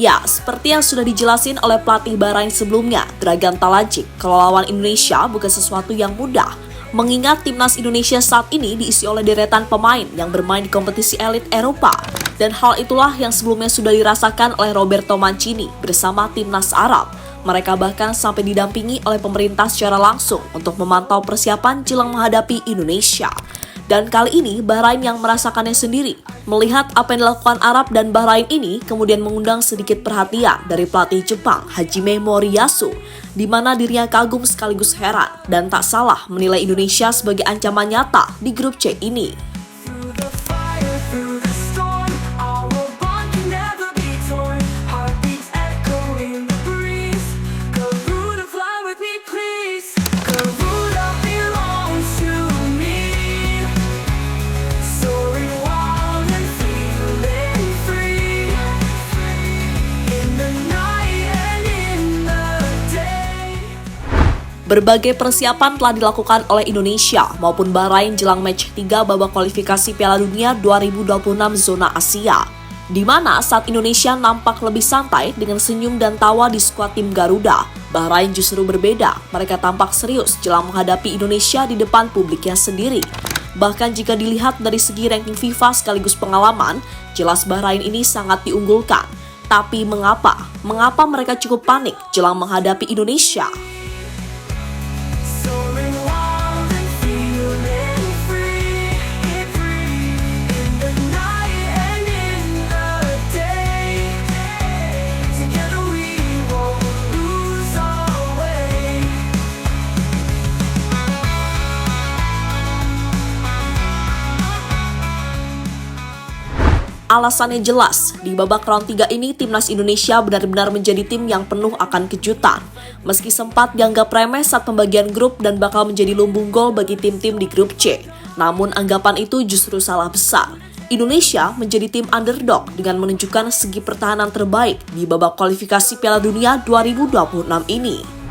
Ya, seperti yang sudah dijelasin oleh pelatih Bahrain sebelumnya, Dragan Talajic, kalau lawan Indonesia bukan sesuatu yang mudah. Mengingat timnas Indonesia saat ini diisi oleh deretan pemain yang bermain di kompetisi elit Eropa. Dan hal itulah yang sebelumnya sudah dirasakan oleh Roberto Mancini bersama timnas Arab. Mereka bahkan sampai didampingi oleh pemerintah secara langsung untuk memantau persiapan jelang menghadapi Indonesia. Dan kali ini Bahrain yang merasakannya sendiri. Melihat apa yang dilakukan Arab dan Bahrain ini kemudian mengundang sedikit perhatian dari pelatih Jepang Hajime Moriyasu, di mana dirinya kagum sekaligus heran dan tak salah menilai Indonesia sebagai ancaman nyata di grup C ini. Berbagai persiapan telah dilakukan oleh Indonesia maupun Bahrain jelang match 3 babak kualifikasi Piala Dunia 2026 zona Asia, di mana saat Indonesia nampak lebih santai dengan senyum dan tawa di skuad tim Garuda. Bahrain justru berbeda, mereka tampak serius jelang menghadapi Indonesia di depan publiknya sendiri. Bahkan jika dilihat dari segi ranking FIFA sekaligus pengalaman, jelas Bahrain ini sangat diunggulkan. Tapi mengapa? Mengapa mereka cukup panik jelang menghadapi Indonesia? Alasannya jelas, di babak round 3 ini timnas Indonesia benar-benar menjadi tim yang penuh akan kejutan. Meski sempat dianggap remeh saat pembagian grup dan bakal menjadi lumbung gol bagi tim-tim di grup C, namun anggapan itu justru salah besar. Indonesia menjadi tim underdog dengan menunjukkan segi pertahanan terbaik di babak kualifikasi Piala Dunia 2026 ini.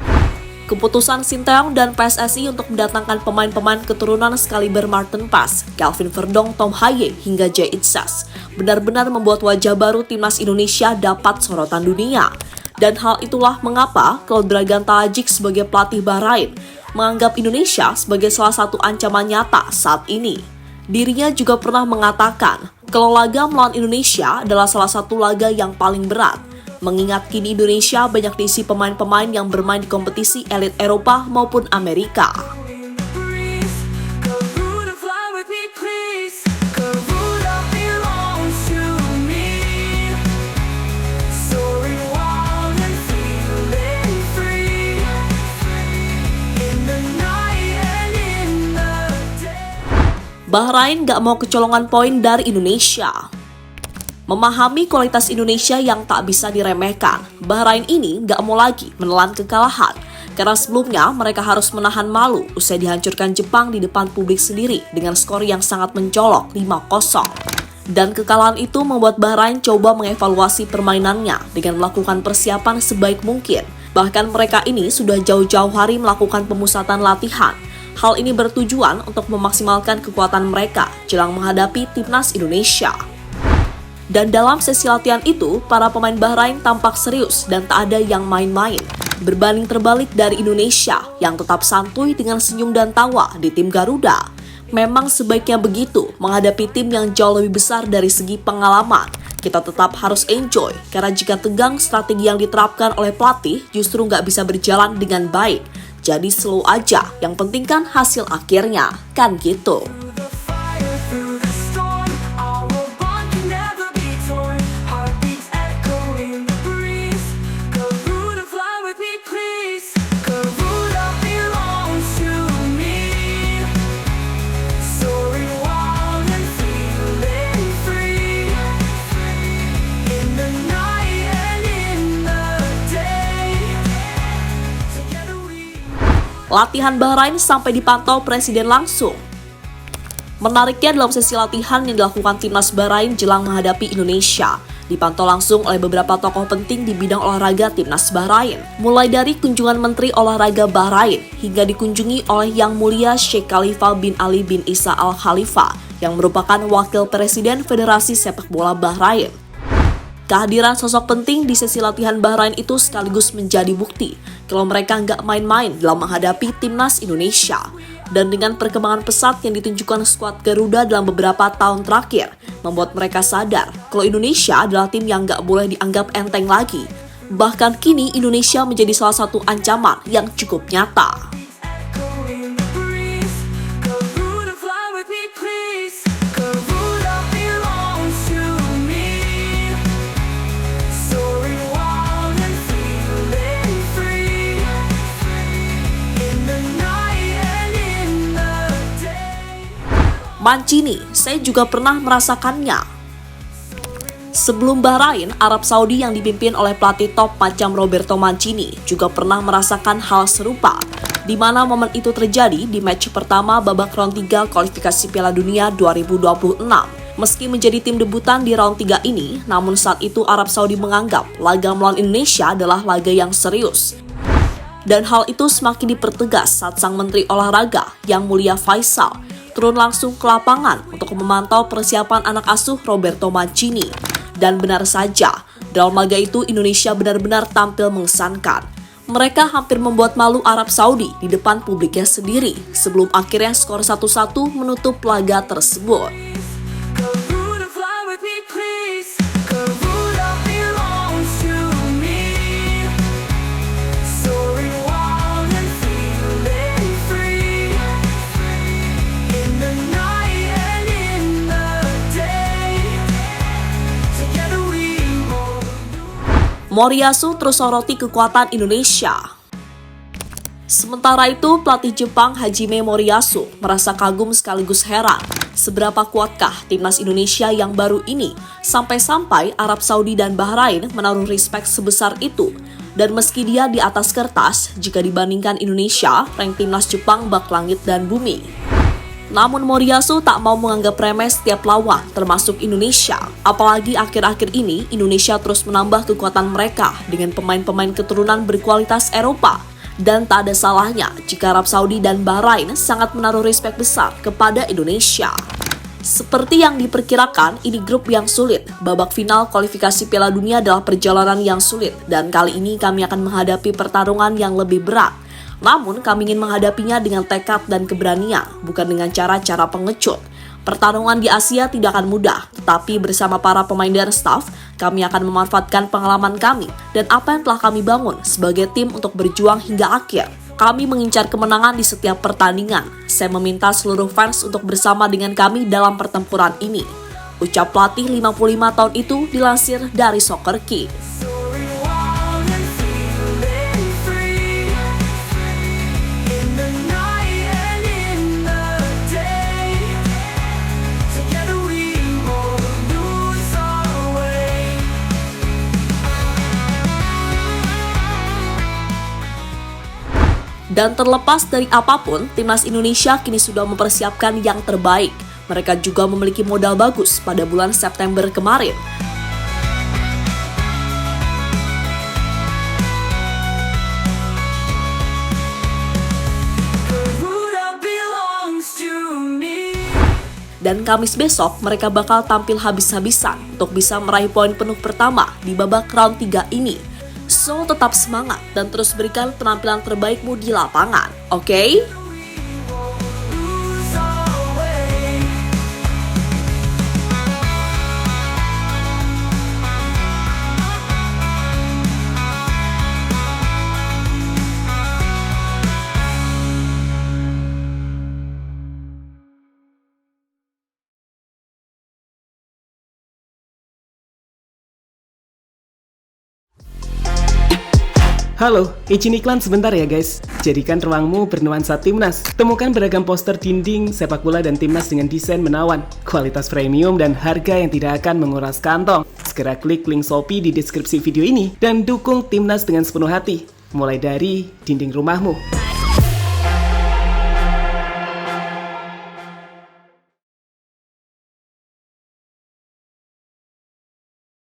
Keputusan Sinteyong dan PSSI untuk mendatangkan pemain-pemain keturunan sekaliber Martin Paes, Kelvin Verdong, Tom Haye, hingga Jay Itzas benar-benar membuat wajah baru timnas Indonesia dapat sorotan dunia. Dan hal itulah mengapa kalau Dragan Talajic sebagai pelatih Bahrain menganggap Indonesia sebagai salah satu ancaman nyata saat ini. Dirinya juga pernah mengatakan kalau laga melawan Indonesia adalah salah satu laga yang paling berat. Mengingat kini Indonesia banyak diisi pemain-pemain yang bermain di kompetisi elit Eropa maupun Amerika. Bahrain gak mau kecolongan poin dari Indonesia. Memahami kualitas Indonesia yang tak bisa diremehkan, Bahrain ini gak mau lagi menelan kekalahan. Karena sebelumnya mereka harus menahan malu usai dihancurkan Jepang di depan publik sendiri dengan skor yang sangat mencolok 5-0. Dan kekalahan itu membuat Bahrain coba mengevaluasi permainannya dengan melakukan persiapan sebaik mungkin. Bahkan mereka ini sudah jauh-jauh hari melakukan pemusatan latihan. Hal ini bertujuan untuk memaksimalkan kekuatan mereka jelang menghadapi timnas Indonesia. Dan dalam sesi latihan itu, para pemain Bahrain tampak serius dan tak ada yang main-main. Berbanding terbalik dari Indonesia yang tetap santuy dengan senyum dan tawa di tim Garuda. Memang sebaiknya begitu menghadapi tim yang jauh lebih besar dari segi pengalaman. Kita tetap harus enjoy, karena jika tegang strategi yang diterapkan oleh pelatih justru nggak bisa berjalan dengan baik. Jadi slow aja, yang penting kan hasil akhirnya, kan gitu. Latihan Bahrain sampai dipantau Presiden langsung. Menariknya dalam sesi latihan yang dilakukan timnas Bahrain jelang menghadapi Indonesia, dipantau langsung oleh beberapa tokoh penting di bidang olahraga timnas Bahrain. Mulai dari kunjungan Menteri Olahraga Bahrain hingga dikunjungi oleh Yang Mulia Sheikh Khalifa bin Ali bin Isa Al Khalifa yang merupakan Wakil Presiden Federasi Sepak Bola Bahrain. Kehadiran sosok penting di sesi latihan Bahrain itu sekaligus menjadi bukti kalau mereka nggak main-main dalam menghadapi timnas Indonesia. Dan dengan perkembangan pesat yang ditunjukkan skuad Garuda dalam beberapa tahun terakhir, membuat mereka sadar kalau Indonesia adalah tim yang nggak boleh dianggap enteng lagi. Bahkan kini Indonesia menjadi salah satu ancaman yang cukup nyata. Mancini, saya juga pernah merasakannya. Sebelum Bahrain, Arab Saudi yang dipimpin oleh pelatih top macam Roberto Mancini juga pernah merasakan hal serupa, di mana momen itu terjadi di match pertama babak round 3 kualifikasi Piala Dunia 2026. Meski menjadi tim debutan di round 3 ini, namun saat itu Arab Saudi menganggap laga melawan Indonesia adalah laga yang serius. Dan hal itu semakin dipertegas saat sang Menteri Olahraga, Yang Mulia Faisal, turun langsung ke lapangan untuk memantau persiapan anak asuh Roberto Mancini. Dan benar saja, dalam laga itu Indonesia benar-benar tampil mengesankan. Mereka hampir membuat malu Arab Saudi di depan publiknya sendiri, sebelum akhirnya skor 1-1 menutup laga tersebut. Moriyasu terus soroti kekuatan Indonesia. Sementara itu, pelatih Jepang Hajime Moriyasu merasa kagum sekaligus heran seberapa kuatkah timnas Indonesia yang baru ini sampai-sampai Arab Saudi dan Bahrain menaruh respek sebesar itu. Dan meski dia di atas kertas, jika dibandingkan Indonesia, rank timnas Jepang bak langit dan bumi. Namun Moriyasu tak mau menganggap remeh setiap lawan, termasuk Indonesia. Apalagi akhir-akhir ini, Indonesia terus menambah kekuatan mereka dengan pemain-pemain keturunan berkualitas Eropa. Dan tak ada salahnya jika Arab Saudi dan Bahrain sangat menaruh respek besar kepada Indonesia. Seperti yang diperkirakan, ini grup yang sulit. Babak final kualifikasi Piala Dunia adalah perjalanan yang sulit. Dan kali ini kami akan menghadapi pertarungan yang lebih berat. Namun kami ingin menghadapinya dengan tekad dan keberanian, bukan dengan cara-cara pengecut. Pertarungan di Asia tidak akan mudah, tetapi bersama para pemain dan staf, kami akan memanfaatkan pengalaman kami dan apa yang telah kami bangun sebagai tim untuk berjuang hingga akhir. Kami mengincar kemenangan di setiap pertandingan. Saya meminta seluruh fans untuk bersama dengan kami dalam pertempuran ini. Ucap pelatih 55 tahun itu dilansir dari Soccer Key. Dan terlepas dari apapun, timnas Indonesia kini sudah mempersiapkan yang terbaik. Mereka juga memiliki modal bagus pada bulan September kemarin. Dan Kamis besok mereka bakal tampil habis-habisan untuk bisa meraih poin penuh pertama di babak round 3 ini. So, tetap semangat dan terus berikan penampilan terbaikmu di lapangan, oke? Halo, izin iklan sebentar ya guys. Jadikan ruangmu bernuansa timnas. Temukan beragam poster dinding, sepak bola dan timnas dengan desain menawan, kualitas premium dan harga yang tidak akan menguras kantong. Segera klik link Shopee di deskripsi video ini dan dukung timnas dengan sepenuh hati. Mulai dari dinding rumahmu.